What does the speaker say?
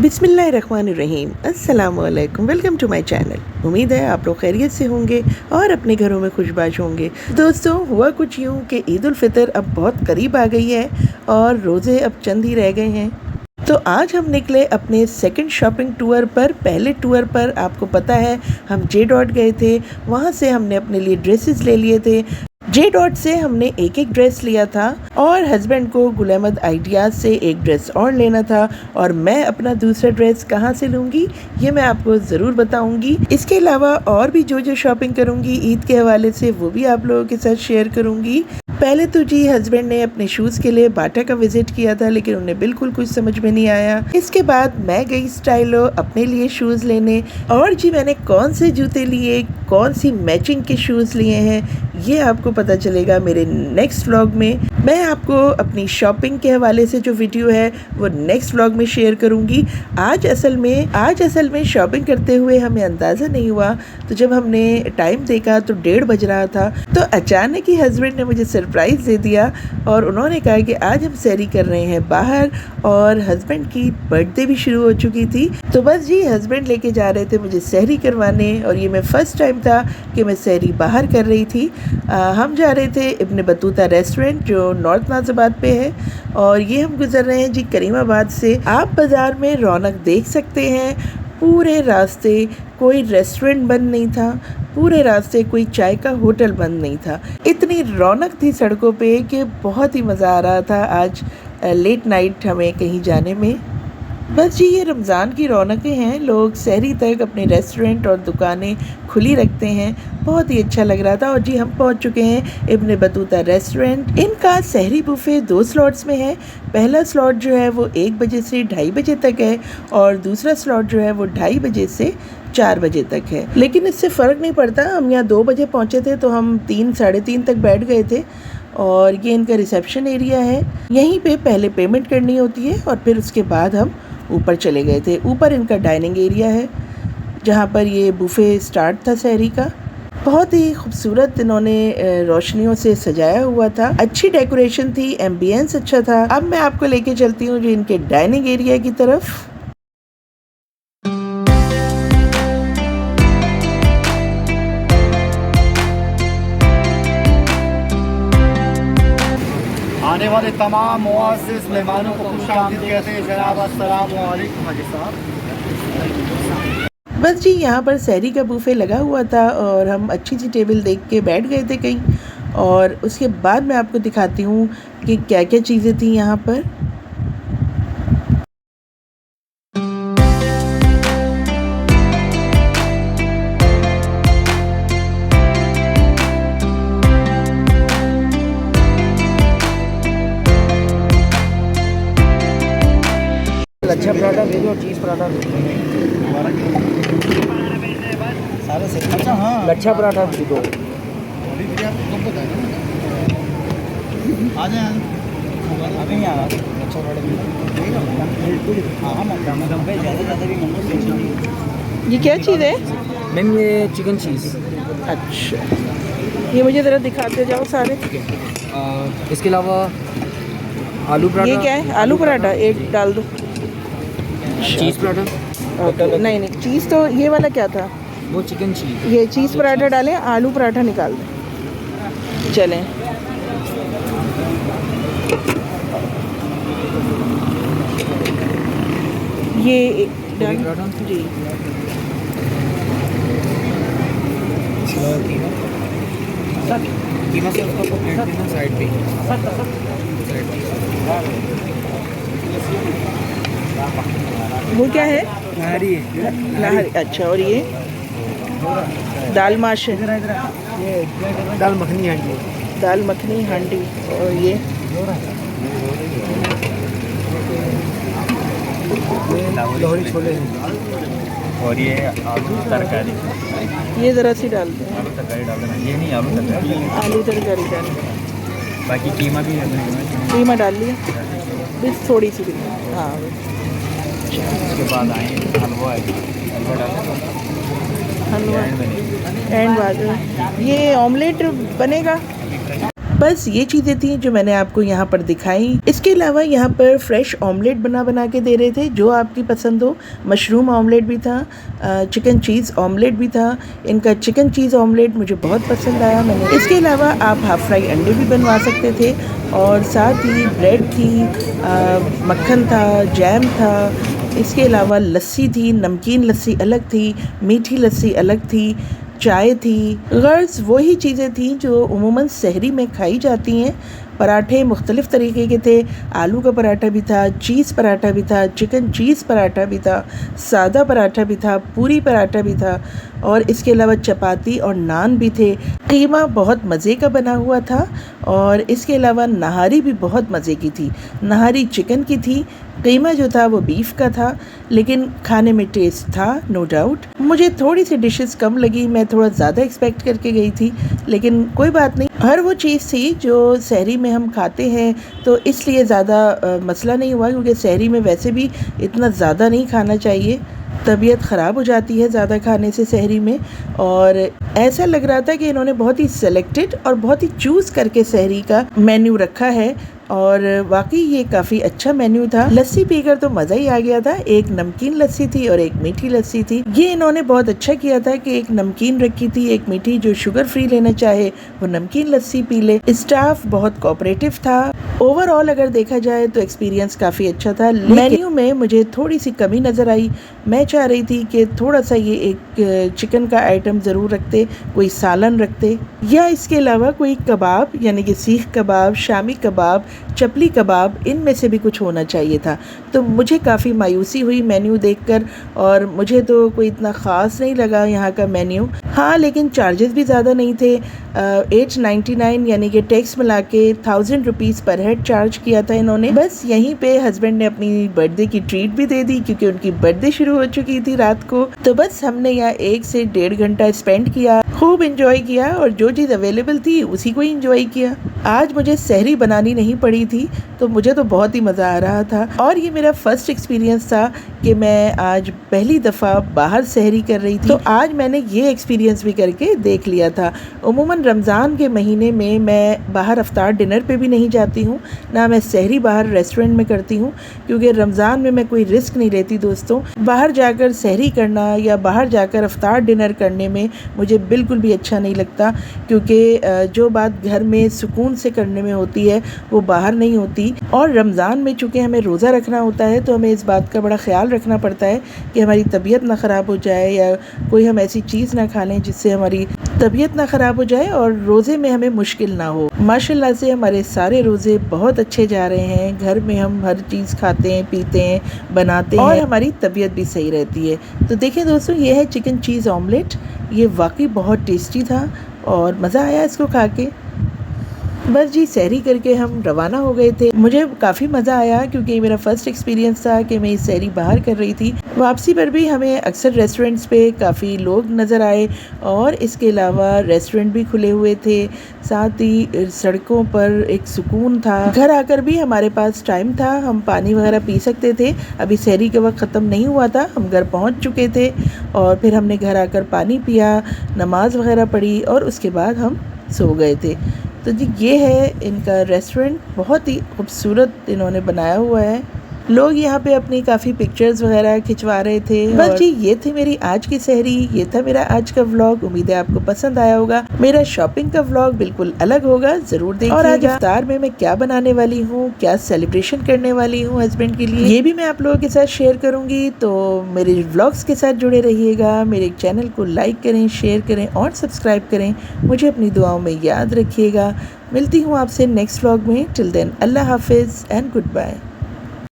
बिस्मिल्लाहिर्रहमानिर्रहीम, अस्सलामुअलैकुम। Welcome to my channel. उम्मीद है आप लोग खैरियत से होंगे और अपने घरों में खुशबाश होंगे। दोस्तों, हुआ कुछ यूँ कि ईद उल फितर अब बहुत करीब आ गई है और रोज़े अब चंद ही रह गए हैं। तो आज हम निकले अपने सेकंड शॉपिंग टूर पर। पहले टूर पर आपको पता है हम जे डॉट गए थे, वहाँ से हमने अपने लिए ड्रेसेस ले लिए थे। जे डॉट से हमने एक एक ड्रेस लिया था और हस्बैंड को गुल अहमद आइडियाज़ से एक ड्रेस और लेना था। और मैं अपना दूसरा ड्रेस कहाँ से लूँगी ये मैं आपको ज़रूर बताऊँगी। इसके अलावा और भी जो शॉपिंग करूँगी ईद के हवाले से वो भी आप लोगों के साथ शेयर करूँगी। पहले तो जी हस्बैंड ने अपने शूज़ के लिए बाटा का विज़िट किया था, लेकिन उन्हें बिल्कुल कुछ समझ में नहीं आया। इसके बाद मैं गई स्टाइलो अपने लिए शूज़ लेने, और जी मैंने कौन से जूते लिए, कौन सी मैचिंग के शूज़ लिए हैं ये आपको पता चलेगा मेरे नेक्स्ट व्लॉग में। मैं आपको अपनी शॉपिंग के हवाले से जो वीडियो है वो नेक्स्ट व्लॉग में शेयर करूंगी। आज असल में शॉपिंग करते हुए हमें अंदाज़ा नहीं हुआ, तो जब हमने टाइम देखा तो 1:30 बज रहा था। तो अचानक ही हस्बैंड ने मुझे सरप्राइज़ दे दिया और उन्होंने कहा कि आज हम सैरी कर रहे हैं बाहर, और हस्बैंड की बर्थडे भी शुरू हो चुकी थी। तो बस जी हस्बैंड लेके जा रहे थे मुझे सहरी करवाने, और ये मैं फ़र्स्ट टाइम था कि मैं सहरी बाहर कर रही थी। हम जा रहे थे इब्न बतूता रेस्टोरेंट जो नॉर्थ नाज़िबाद पे है, और ये हम गुज़र रहे हैं जी करीमाबाद से। आप बाज़ार में रौनक देख सकते हैं। पूरे रास्ते कोई रेस्टोरेंट बंद नहीं था, पूरे रास्ते कोई चाय का होटल बंद नहीं था। इतनी रौनक थी सड़कों पे कि बहुत ही मज़ा आ रहा था आज लेट नाइट हमें कहीं जाने में। बस जी ये रमज़ान की रौनकें हैं, लोग सहरी तक अपने रेस्टोरेंट और दुकानें खुली रखते हैं। बहुत ही अच्छा लग रहा था। और जी हम पहुंच चुके हैं इब्न बतूता रेस्टोरेंट। इनका सहरी बुफे 2 स्लॉट्स में है। पहला स्लॉट जो है वो 1 बजे से 2:30 बजे तक है, और दूसरा स्लॉट जो है वो 2:30 बजे से 4 बजे तक है। लेकिन इससे फ़र्क नहीं पड़ता, हम यहाँ 2 बजे पहुँचे थे तो हम 3 साढ़े 3 तक बैठ गए थे। और ये इनका रिसेप्शन एरिया है, यहीं पे पहले पेमेंट करनी होती है और फिर उसके बाद हम ऊपर चले गए थे। ऊपर इनका डाइनिंग एरिया है जहाँ पर ये बुफ़े स्टार्ट था सहरी का। बहुत ही खूबसूरत इन्होंने रोशनियों से सजाया हुआ था, अच्छी डेकोरेशन थी, एम्बियंस अच्छा था। अब मैं आपको लेके चलती हूँ जो इनके डाइनिंग एरिया की तरफ। आने वाले तमाम मुआज़्ज़िज़ मेहमानों को खुशामदीद कहते हैं जनाब, अस्सलाम वालेकुम हाजी साहब। बस जी यहाँ पर सहरी का बुफे लगा हुआ था और हम अच्छी सी टेबल देख के बैठ गए थे कहीं, और उसके बाद मैं आपको दिखाती हूँ कि क्या क्या चीज़ें थी यहाँ पर। लच्छा पराठा दे दो और चीज़ पराठा दे दो। अच्छा हाँ, लच्छा पराठा दे दो। आ जाए अभी नहीं आ रहा लच्छा पराठा भी। ये क्या चीज़ है मैम? ये चिकन चीज़। अच्छा, ये मुझे ज़रा दिखाते जाओ सारे। इसके अलावा आलू पराठा। ये क्या है? आलू पराठा एक डाल दो। चीज़ पराठा। ओके, नहीं चीज़ तो ये वाला क्या था? वो चिकन चीज़। ये चीज़ पराठा डालें, आलू पराठा निकाल दें। चलें, ये डन जी। कीमा से उसको प्लेट देना साइड पे। वो क्या है? नहरी। नहरी। अच्छा, और ये दाल माश है, ये दाल मखनी हांडी। दाल मखनी हांडी। और ये लोहरी छोले हैं। और ये आलू तरकारी। ये ज़रा सी डाल दें। आलू तरकारी डाल देना। ये नहीं आलू तरकारी, आलू तरकारी डाल, बाकी कीमा भी है। कीमा डाल लिया, बस थोड़ी सी। हाँ, उसके बाद आए हलवा है, हलवा डाल हलवा एंड बाद ये ऑमलेट बनेगा। बस ये चीज़ें थी जो मैंने आपको यहाँ पर दिखाई। इसके अलावा यहाँ पर फ्रेश ऑमलेट बना के दे रहे थे, जो आपकी पसंद हो। मशरूम ऑमलेट भी था, चिकन चीज़ ऑमलेट भी था। इनका चिकन चीज़ ऑमलेट मुझे बहुत पसंद आया। मैंने इसके अलावा आप हाफ फ्राई अंडे भी बनवा सकते थे, और साथ ही ब्रेड थी, मक्खन था, जैम था। इसके अलावा लस्सी थी, नमकीन लस्सी अलग थी, मीठी लस्सी अलग थी, चाय थी। गर्ल्स वही चीज़ें थी जो उमूमन सहरी में खाई जाती हैं। पराठे मुख्तलिफ़ तरीके के थे, आलू का पराठा भी था, चीज़ पराठा भी था, चिकन चीज़ पराठा भी था, सादा पराठा भी था, पूरी पराठा भी था, और इसके अलावा चपाती और नान भी थे। कीमा बहुत मज़े का बना हुआ था, और इसके अलावा नहारी भी बहुत मज़े की थी। नहारी चिकन की थी, कीमा जो था वो बीफ का था, लेकिन खाने में टेस्ट था नो डाउट। मुझे थोड़ी सी डिशेस कम लगी, मैं थोड़ा ज़्यादा एक्सपेक्ट करके गई थी, लेकिन कोई बात नहीं। हर वो चीज़ थी जो सहरी में हम खाते हैं, तो इसलिए ज़्यादा मसला नहीं हुआ, क्योंकि सहरी में वैसे भी इतना ज़्यादा नहीं खाना चाहिए, तबीयत ख़राब हो जाती है ज़्यादा खाने से सहरी में। और ऐसा लग रहा था कि इन्होंने बहुत ही सेलेक्टेड और बहुत ही चूज़ करके सहरी का मेन्यू रखा है, और वाकई ये काफ़ी अच्छा मेन्यू था। लस्सी पीकर तो मज़ा ही आ गया था। एक नमकीन लस्सी थी और एक मीठी लस्सी थी। ये इन्होंने बहुत अच्छा किया था कि एक नमकीन रखी थी, एक मीठी। जो शुगर फ्री लेना चाहे वो नमकीन लस्सी पी ले। स्टाफ बहुत कोऑपरेटिव था। ओवरऑल अगर देखा जाए तो एक्सपीरियंस काफ़ी अच्छा था। मेन्यू में मुझे थोड़ी सी कमी नज़र आई। मैं चाह रही थी कि थोड़ा सा ये एक चिकन का आइटम ज़रूर रखते, कोई सालन रखते, या इसके अलावा कोई कबाब, यानी कि सीख कबाब, शामी कबाब, चपली कबाब, इनमें से भी कुछ होना चाहिए था। तो मुझे काफ़ी मायूसी हुई मेन्यू देखकर, और मुझे तो कोई इतना ख़ास नहीं लगा यहाँ का मेन्यू। हाँ, लेकिन चार्जेस भी ज़्यादा नहीं थे। 899 यानी कि टैक्स मिला के 1000 रुपीज़ पर हेड चार्ज किया था इन्होंने। बस यहीं पे हस्बैंड ने अपनी बर्थडे की ट्रीट भी दे दी, क्योंकि उनकी बर्थडे शुरू हो चुकी थी रात को। तो बस हमने यहाँ 1 से 1.5 घंटा स्पेंड किया, खूब इंजॉय किया, और जो चीज़ अवेलेबल थी उसी को इंजॉय किया। आज मुझे सहरी बनानी नहीं पड़ी थी, तो मुझे तो बहुत ही मज़ा आ रहा था। और ये मेरा फर्स्ट एक्सपीरियंस था कि मैं आज पहली दफ़ा बाहर सहरी कर रही थी, तो आज मैंने ये एक्सपीरियंस भी करके देख लिया था। उमूमन रमज़ान के महीने में मैं बाहर अफ्तार डिनर पे भी नहीं जाती हूँ, ना मैं सहरी बाहर रेस्टोरेंट में करती हूँ, क्योंकि रमज़ान में मैं कोई रिस्क नहीं लेती दोस्तों। बाहर जाकर सहरी करना या बाहर जाकर अफ्तार डिनर करने में मुझे बिल्कुल भी अच्छा नहीं लगता, क्योंकि जो बात घर में सुकून से करने में होती है वो बाहर नहीं होती। और रमज़ान में चूँकि हमें रोज़ा रखना होता है, तो हमें इस बात का बड़ा ख्याल रखना पड़ता है कि हमारी तबीयत ना ख़राब हो जाए, या कोई हम ऐसी चीज़ ना खा लें जिससे हमारी तबीयत ना ख़राब हो जाए और रोज़े में हमें मुश्किल ना हो। माशाल्लाह से हमारे सारे रोज़े बहुत अच्छे जा रहे हैं। घर में हम हर चीज़ खाते हैं, पीते हैं, बनाते हैं, और हमारी तबीयत भी सही रहती है। तो देखिए दोस्तों, ये है चिकन चीज़ ऑमलेट। ये वाकई बहुत टेस्टी था और मज़ा आया इसको खा के। बस जी, सहरी करके हम रवाना हो गए थे। मुझे काफ़ी मज़ा आया, क्योंकि मेरा फ़र्स्ट एक्सपीरियंस था कि मैं सहरी बाहर कर रही थी। वापसी पर भी हमें अक्सर रेस्टोरेंट्स पे काफ़ी लोग नज़र आए, और इसके अलावा रेस्टोरेंट भी खुले हुए थे। साथ ही सड़कों पर एक सुकून था। घर आकर भी हमारे पास टाइम था, हम पानी वगैरह पी सकते थे। अभी सहरी का वक्त ख़त्म नहीं हुआ था, हम घर पहुँच चुके थे, और फिर हमने घर आकर पानी पिया, नमाज वगैरह पढ़ी, और उसके बाद हम सो गए थे। तो जी, ये है इनका रेस्टोरेंट। बहुत ही खूबसूरत इन्होंने बनाया हुआ है। लोग यहाँ पे अपनी काफ़ी पिक्चर्स वगैरह खिंचवा रहे थे। बस जी, ये थी मेरी आज की सहरी, ये था मेरा आज का व्लॉग। उम्मीद है आपको पसंद आया होगा। मेरा शॉपिंग का व्लॉग बिल्कुल अलग होगा, ज़रूर देखिएगा। और आज इफ्तार में मैं क्या बनाने वाली हूँ, क्या सेलिब्रेशन करने वाली हूँ हस्बैंड के लिए, ये भी मैं आप लोगों के साथ शेयर करूँगी। तो मेरे व्लॉग्स के साथ जुड़े रहिएगा। मेरे चैनल को लाइक करें, शेयर करें और सब्सक्राइब करें। मुझे अपनी दुआओं में याद रखिएगा। मिलती हूँ आपसे नेक्स्ट व्लॉग में। टिल देन, अल्लाह हाफिज़ एंड गुड बाय।